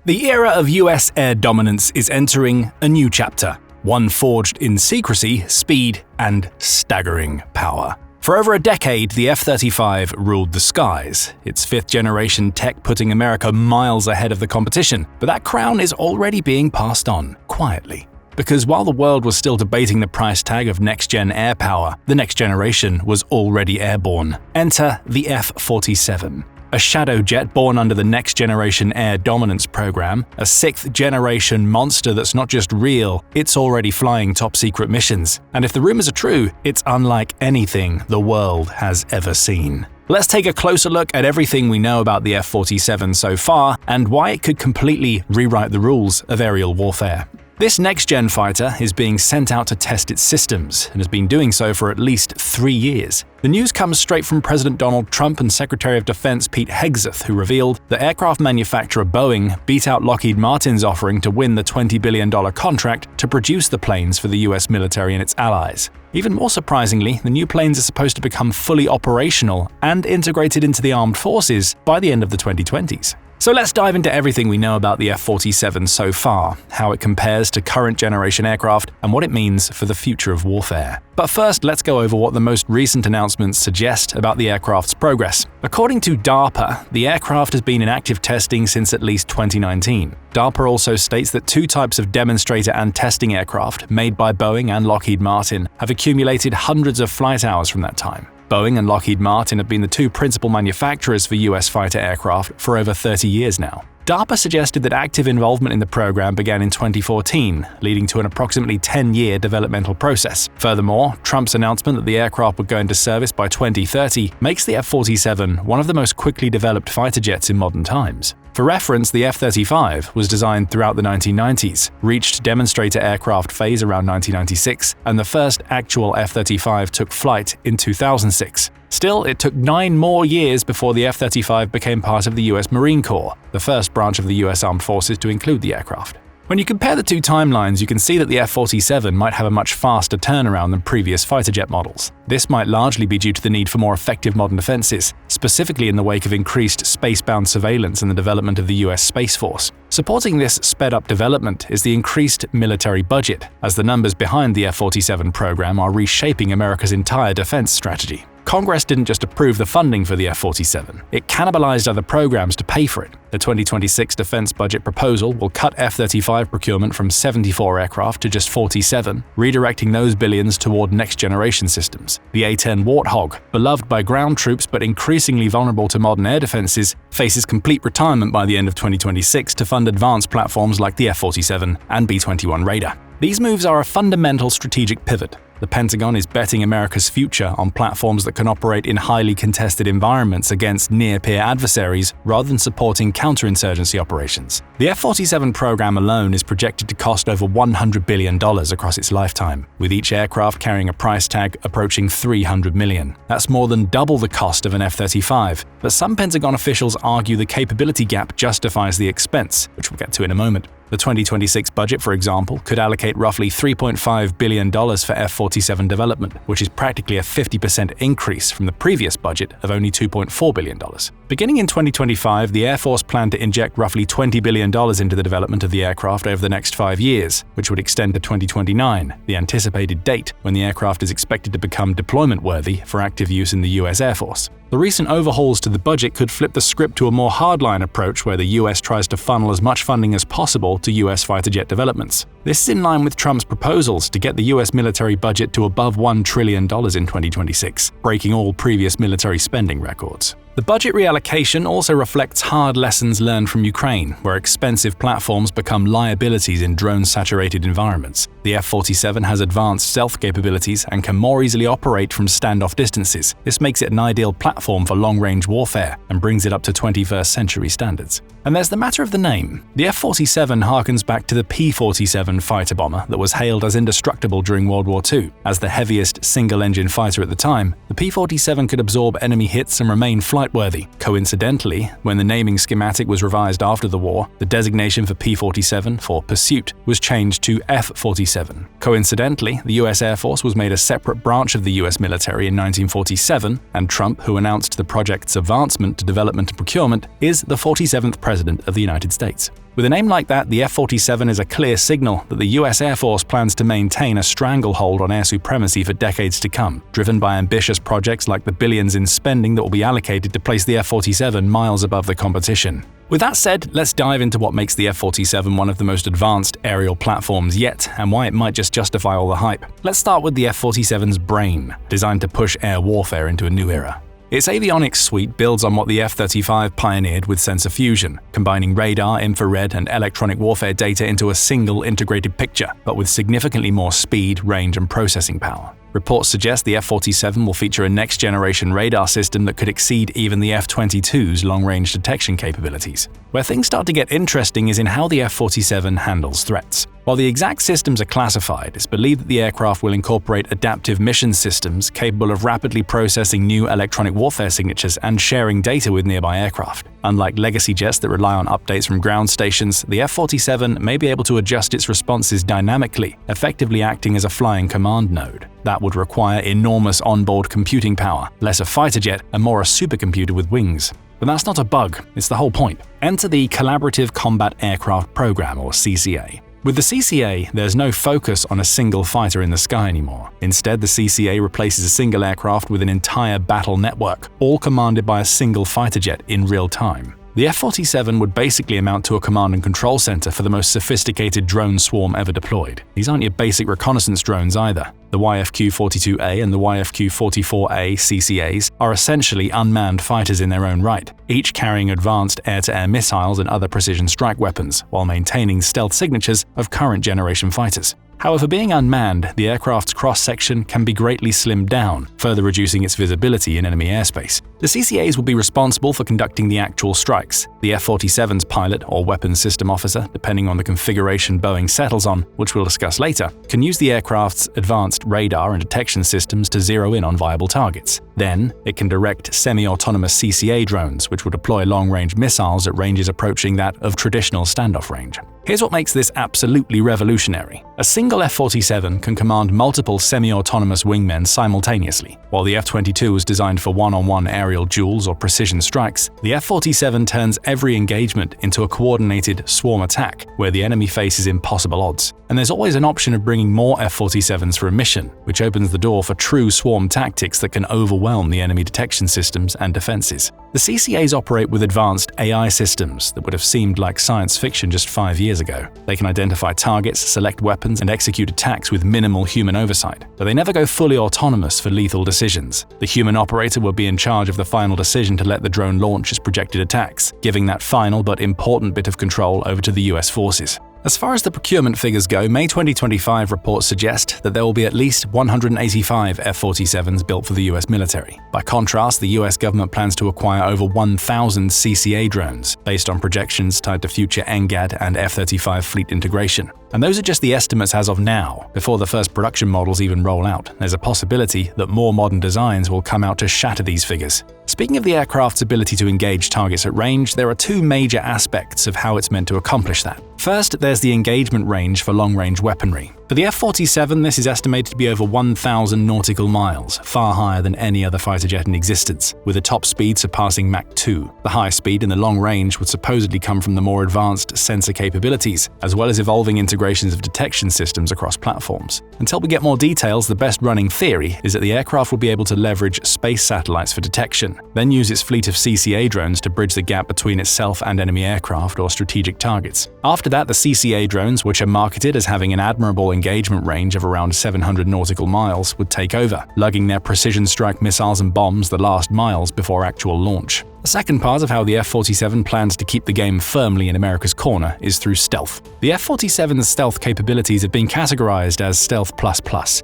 The era of US air dominance is entering a new chapter, one forged in secrecy, speed, and staggering power. For over a decade, the F-35 ruled the skies, its fifth-generation tech putting America miles ahead of the competition, but that crown is already being passed on, quietly. Because while the world was still debating the price tag of next-gen air power, the next generation was already airborne. Enter the F-47. A shadow jet born under the Next Generation Air Dominance program, a sixth-generation monster that's not just real, it's already flying top-secret missions. And if the rumors are true, it's unlike anything the world has ever seen. Let's take a closer look at everything we know about the F-47 so far and why it could completely rewrite the rules of aerial warfare. This next-gen fighter is being sent out to test its systems and has been doing so for at least 3 years. The news comes straight from President Donald Trump and Secretary of Defense Pete Hegseth, who revealed that aircraft manufacturer Boeing beat out Lockheed Martin's offering to win the $20 billion contract to produce the planes for the US military and its allies. Even more surprisingly, the new planes are supposed to become fully operational and integrated into the armed forces by the end of the 2020s. So let's dive into everything we know about the F-47 so far, how it compares to current generation aircraft, and what it means for the future of warfare. But first, let's go over what the most recent announcements suggest about the aircraft's progress. According to DARPA, the aircraft has been in active testing since at least 2019. DARPA also states that 2 types of demonstrator and testing aircraft, made by Boeing and Lockheed Martin, have accumulated hundreds of flight hours from that time. Boeing and Lockheed Martin have been the 2 principal manufacturers for US fighter aircraft for over 30 years now. DARPA suggested that active involvement in the program began in 2014, leading to an approximately 10-year developmental process. Furthermore, Trump's announcement that the aircraft would go into service by 2030 makes the F-47 one of the most quickly developed fighter jets in modern times. For reference, the F-35 was designed throughout the 1990s, reached demonstrator aircraft phase around 1996, and the first actual F-35 took flight in 2006. Still, it took 9 more years before the F-35 became part of the US Marine Corps, the first branch of the US Armed Forces to include the aircraft. When you compare the 2 timelines, you can see that the F-47 might have a much faster turnaround than previous fighter jet models. This might largely be due to the need for more effective modern defenses, specifically in the wake of increased space-bound surveillance and the development of the US Space Force. Supporting this sped-up development is the increased military budget, as the numbers behind the F-47 program are reshaping America's entire defense strategy. Congress didn't just approve the funding for the F-47, it cannibalized other programs to pay for it. The 2026 defense budget proposal will cut F-35 procurement from 74 aircraft to just 47, redirecting those billions toward next-generation systems. The A-10 Warthog, beloved by ground troops but increasingly vulnerable to modern air defenses, faces complete retirement by the end of 2026 to fund advanced platforms like the F-47 and B-21 Raider. These moves are a fundamental strategic pivot. The Pentagon is betting America's future on platforms that can operate in highly contested environments against near-peer adversaries rather than supporting counterinsurgency operations. The F-47 program alone is projected to cost over $100 billion across its lifetime, with each aircraft carrying a price tag approaching $300 million. That's more than double the cost of an F-35, but some Pentagon officials argue the capability gap justifies the expense, which we'll get to in a moment. The 2026 budget, for example, could allocate roughly $3.5 billion for F-47 development, which is practically a 50% increase from the previous budget of only $2.4 billion. Beginning in 2025, the Air Force planned to inject roughly $20 billion into the development of the aircraft over the next 5 years, which would extend to 2029, the anticipated date when the aircraft is expected to become deployment-worthy for active use in the US Air Force. The recent overhauls to the budget could flip the script to a more hardline approach where the US tries to funnel as much funding as possible to US fighter jet developments. This is in line with Trump's proposals to get the US military budget to above $1 trillion in 2026, breaking all previous military spending records. The budget reallocation also reflects hard lessons learned from Ukraine, where expensive platforms become liabilities in drone-saturated environments. The F-47 has advanced stealth capabilities and can more easily operate from standoff distances. This makes it an ideal platform for long-range warfare and brings it up to 21st century standards. And there's the matter of the name. The F-47 harkens back to the P-47 fighter bomber that was hailed as indestructible during World War II. As the heaviest single-engine fighter at the time, the P-47 could absorb enemy hits and remain flight-worthy. Coincidentally, when the naming schematic was revised after the war, the designation for P-47 for pursuit was changed to F-47. Coincidentally, the US Air Force was made a separate branch of the US military in 1947, and Trump, who announced the project's advancement to development and procurement, is the 47th President of the United States. With a name like that, the F-47 is a clear signal that the US Air Force plans to maintain a stranglehold on air supremacy for decades to come, driven by ambitious projects like the billions in spending that will be allocated to place the F-47 miles above the competition. With that said, let's dive into what makes the F-47 one of the most advanced aerial platforms yet, and why it might just justify all the hype. Let's start with the F-47's brain, designed to push air warfare into a new era. Its avionics suite builds on what the F-35 pioneered with sensor fusion, combining radar, infrared, and electronic warfare data into a single integrated picture, but with significantly more speed, range, and processing power. Reports suggest the F-47 will feature a next-generation radar system that could exceed even the F-22's long-range detection capabilities. Where things start to get interesting is in how the F-47 handles threats. While the exact systems are classified, it's believed that the aircraft will incorporate adaptive mission systems capable of rapidly processing new electronic warfare signatures and sharing data with nearby aircraft. Unlike legacy jets that rely on updates from ground stations, the F-47 may be able to adjust its responses dynamically, effectively acting as a flying command node. That would require enormous onboard computing power, less a fighter jet and more a supercomputer with wings. But that's not a bug, it's the whole point. Enter the Collaborative Combat Aircraft Program, or CCA. With the CCA, there's no focus on a single fighter in the sky anymore. Instead, the CCA replaces a single aircraft with an entire battle network, all commanded by a single fighter jet in real time. The F-47 would basically amount to a command and control center for the most sophisticated drone swarm ever deployed. These aren't your basic reconnaissance drones either. The YFQ-42A and the YFQ-44A CCAs are essentially unmanned fighters in their own right, each carrying advanced air-to-air missiles and other precision strike weapons, while maintaining stealth signatures of current-generation fighters. However, being unmanned, the aircraft's cross-section can be greatly slimmed down, further reducing its visibility in enemy airspace. The CCAs will be responsible for conducting the actual strikes. The F-47's pilot or weapons system officer, depending on the configuration Boeing settles on, which we'll discuss later, can use the aircraft's advanced radar and detection systems to zero in on viable targets. Then, it can direct semi-autonomous CCA drones, which will deploy long-range missiles at ranges approaching that of traditional standoff range. Here's what makes this absolutely revolutionary. A single F-47 can command multiple semi-autonomous wingmen simultaneously. While the F-22 was designed for one-on-one aerial duels or precision strikes, the F-47 turns every engagement into a coordinated swarm attack where the enemy faces impossible odds. And there's always an option of bringing more F-47s for a mission, which opens the door for true swarm tactics that can overwhelm the enemy detection systems and defenses. The CCAs operate with advanced AI systems that would have seemed like science fiction just 5 years ago. They can identify targets, select weapons, and execute attacks with minimal human oversight, but they never go fully autonomous for lethal decisions. The human operator will be in charge of the final decision to let the drone launch its projected attacks, giving that final but important bit of control over to the US forces. As far as the procurement figures go, May 2025 reports suggest that there will be at least 185 F-47s built for the US military. By contrast, the US government plans to acquire over 1,000 CCA drones, based on projections tied to future NGAD and F-35 fleet integration. And those are just the estimates as of now, before the first production models even roll out. There's a possibility that more modern designs will come out to shatter these figures. Speaking of the aircraft's ability to engage targets at range, there are two major aspects of how it's meant to accomplish that. First, there's the engagement range for long-range weaponry. For the F-47, this is estimated to be over 1,000 nautical miles, far higher than any other fighter jet in existence, with a top speed surpassing Mach 2. The high speed in the long range would supposedly come from the more advanced sensor capabilities, as well as evolving integrations of detection systems across platforms. Until we get more details, the best running theory is that the aircraft will be able to leverage space satellites for detection, then use its fleet of CCA drones to bridge the gap between itself and enemy aircraft or strategic targets. After that, the CCA drones, which are marketed as having an admirable engagement range of around 700 nautical miles, would take over, lugging their precision strike missiles and bombs the last miles before actual launch. The second part of how the F-47 plans to keep the game firmly in America's corner is through stealth. The F-47's stealth capabilities have been categorized as Stealth++,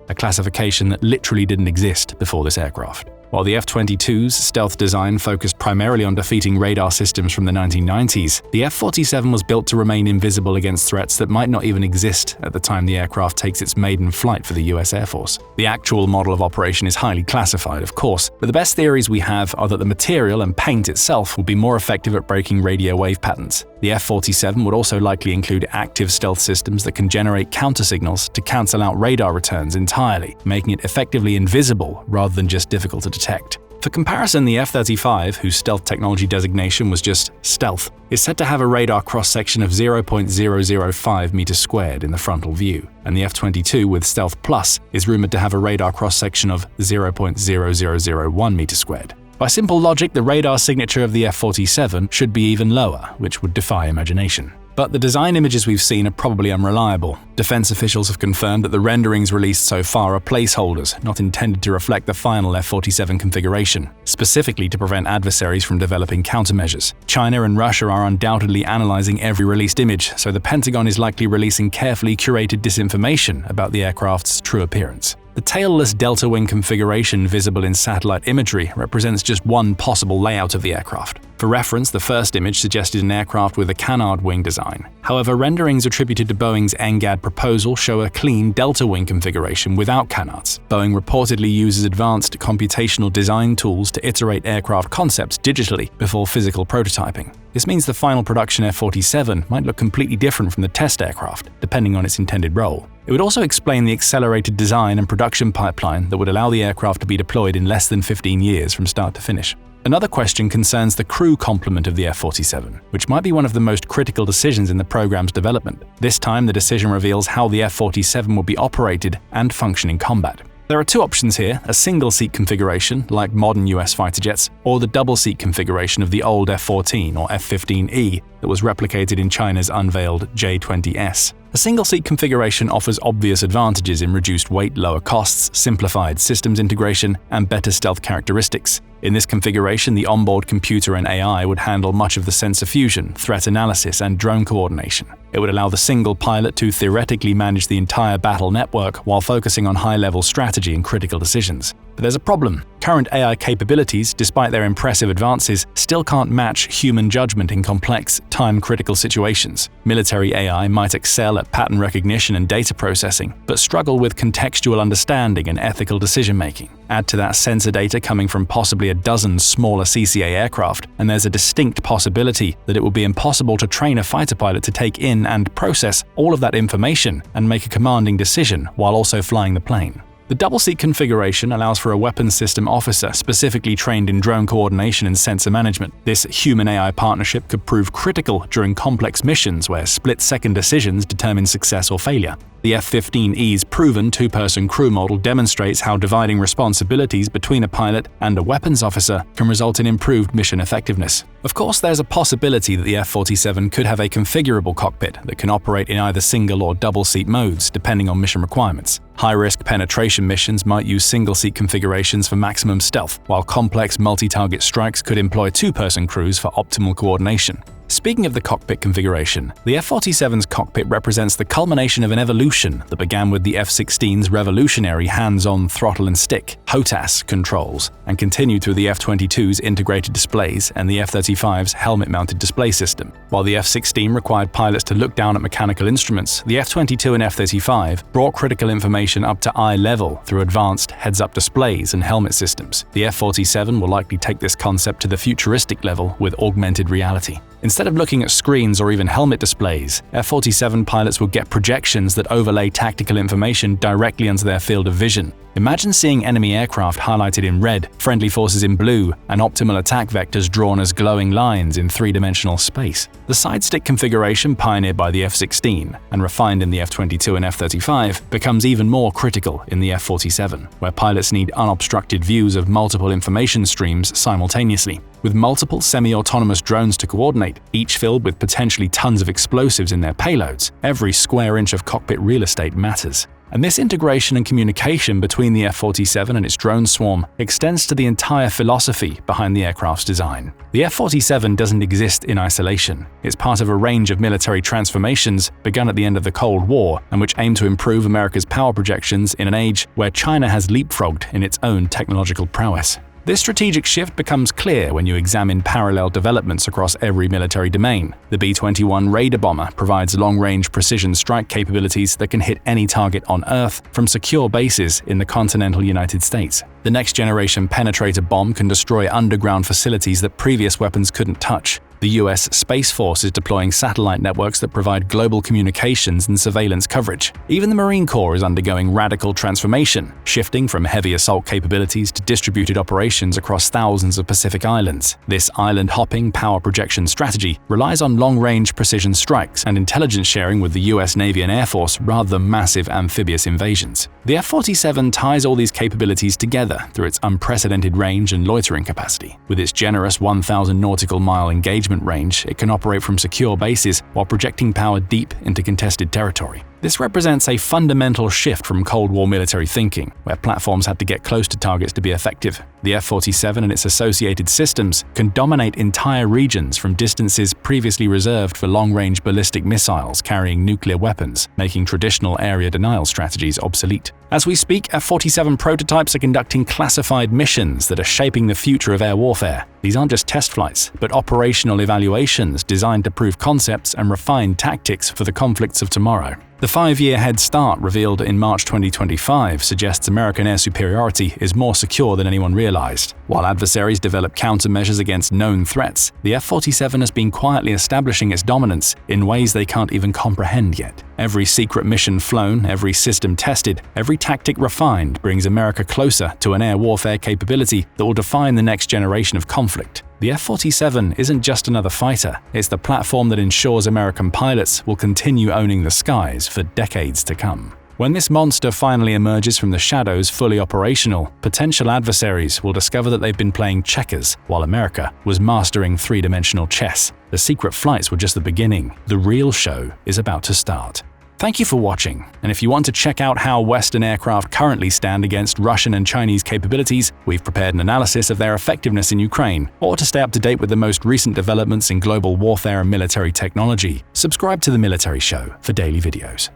a classification that literally didn't exist before this aircraft. While the F-22's stealth design focused primarily on defeating radar systems from the 1990s, the F-47 was built to remain invisible against threats that might not even exist at the time the aircraft takes its maiden flight for the US Air Force. The actual model of operation is highly classified, of course, but the best theories we have are that the material and paint itself will be more effective at breaking radio wave patterns. The F-47 would also likely include active stealth systems that can generate countersignals to cancel out radar returns entirely, making it effectively invisible rather than just difficult to detect. For comparison, the F-35, whose stealth technology designation was just stealth, is said to have a radar cross-section of 0.005 meters squared in the frontal view, and the F-22 with Stealth Plus is rumored to have a radar cross-section of 0.0001 meters squared. By simple logic, the radar signature of the F-47 should be even lower, which would defy imagination. But the design images we've seen are probably unreliable. Defense officials have confirmed that the renderings released so far are placeholders, not intended to reflect the final F-47 configuration, specifically to prevent adversaries from developing countermeasures. China and Russia are undoubtedly analyzing every released image, so the Pentagon is likely releasing carefully curated disinformation about the aircraft's true appearance. The tailless delta wing configuration visible in satellite imagery represents just one possible layout of the aircraft. For reference, the first image suggested an aircraft with a canard wing design. However, renderings attributed to Boeing's NGAD proposal show a clean delta wing configuration without canards. Boeing reportedly uses advanced computational design tools to iterate aircraft concepts digitally before physical prototyping. This means the final production F-47 might look completely different from the test aircraft, depending on its intended role. It would also explain the accelerated design and production pipeline that would allow the aircraft to be deployed in less than 15 years from start to finish. Another question concerns the crew complement of the F-47, which might be one of the most critical decisions in the program's development. This time, the decision reveals how the F-47 will be operated and function in combat. There are two options here, a single-seat configuration, like modern US fighter jets, or the double-seat configuration of the old F-14 or F-15E that was replicated in China's unveiled J-20S. A single-seat configuration offers obvious advantages in reduced weight, lower costs, simplified systems integration, and better stealth characteristics. In this configuration, the onboard computer and AI would handle much of the sensor fusion, threat analysis, and drone coordination. It would allow the single pilot to theoretically manage the entire battle network while focusing on high-level strategy and critical decisions. But there's a problem. Current AI capabilities, despite their impressive advances, still can't match human judgment in complex, time-critical situations. Military AI might excel at pattern recognition and data processing, but struggle with contextual understanding and ethical decision-making. Add to that sensor data coming from possibly a dozen smaller CCA aircraft, and there's a distinct possibility that it will be impossible to train a fighter pilot to take in and process all of that information and make a commanding decision while also flying the plane. The double-seat configuration allows for a weapons system officer specifically trained in drone coordination and sensor management. This human-AI partnership could prove critical during complex missions where split-second decisions determine success or failure. The F-15E's proven two-person crew model demonstrates how dividing responsibilities between a pilot and a weapons officer can result in improved mission effectiveness. Of course, there's a possibility that the F-47 could have a configurable cockpit that can operate in either single or double-seat modes, depending on mission requirements. High-risk penetration missions might use single-seat configurations for maximum stealth, while complex multi-target strikes could employ two-person crews for optimal coordination. Speaking of the cockpit configuration, the F-47's cockpit represents the culmination of an evolution that began with the F-16's revolutionary hands-on throttle and stick (HOTAS) controls, and continued through the F-22's integrated displays and the F-35's helmet-mounted display system. While the F-16 required pilots to look down at mechanical instruments, the F-22 and F-35 brought critical information up to eye level through advanced heads-up displays and helmet systems. The F-47 will likely take this concept to the futuristic level with augmented reality. Instead of looking at screens or even helmet displays, F-47 pilots will get projections that overlay tactical information directly onto their field of vision. Imagine seeing enemy aircraft highlighted in red, friendly forces in blue, and optimal attack vectors drawn as glowing lines in three-dimensional space. The side-stick configuration pioneered by the F-16 and refined in the F-22 and F-35 becomes even more critical in the F-47, where pilots need unobstructed views of multiple information streams simultaneously. With multiple semi-autonomous drones to coordinate, each filled with potentially tons of explosives in their payloads, every square inch of cockpit real estate matters. And this integration and communication between the F-47 and its drone swarm extends to the entire philosophy behind the aircraft's design. The F-47 doesn't exist in isolation. It's part of a range of military transformations begun at the end of the Cold War and which aim to improve America's power projections in an age where China has leapfrogged in its own technological prowess. This strategic shift becomes clear when you examine parallel developments across every military domain. The B-21 Raider bomber provides long-range precision strike capabilities that can hit any target on Earth from secure bases in the continental United States. The next-generation penetrator bomb can destroy underground facilities that previous weapons couldn't touch. The US Space Force is deploying satellite networks that provide global communications and surveillance coverage. Even the Marine Corps is undergoing radical transformation, shifting from heavy assault capabilities to distributed operations across thousands of Pacific islands. This island-hopping power projection strategy relies on long-range precision strikes and intelligence sharing with the US Navy and Air Force rather than massive amphibious invasions. The F-47 ties all these capabilities together through its unprecedented range and loitering capacity. With its generous 1,000 nautical mile engagement range, it can operate from secure bases while projecting power deep into contested territory. This represents a fundamental shift from Cold War military thinking, where platforms had to get close to targets to be effective. The F-47 and its associated systems can dominate entire regions from distances previously reserved for long-range ballistic missiles carrying nuclear weapons, making traditional area denial strategies obsolete. As we speak, F-47 prototypes are conducting classified missions that are shaping the future of air warfare. These aren't just test flights, but operational evaluations designed to prove concepts and refine tactics for the conflicts of tomorrow. The 5-year head start revealed in March 2025 suggests American air superiority is more secure than anyone realized. While adversaries develop countermeasures against known threats, the F-47 has been quietly establishing its dominance in ways they can't even comprehend yet. Every secret mission flown, every system tested, every tactic refined brings America closer to an air warfare capability that will define the next generation of conflict. The F-47 isn't just another fighter, it's the platform that ensures American pilots will continue owning the skies for decades to come. When this monster finally emerges from the shadows fully operational, potential adversaries will discover that they've been playing checkers while America was mastering three-dimensional chess. The secret flights were just the beginning. The real show is about to start. Thank you for watching, and if you want to check out how Western aircraft currently stand against Russian and Chinese capabilities, we've prepared an analysis of their effectiveness in Ukraine, or to stay up to date with the most recent developments in global warfare and military technology, subscribe to The Military Show for daily videos.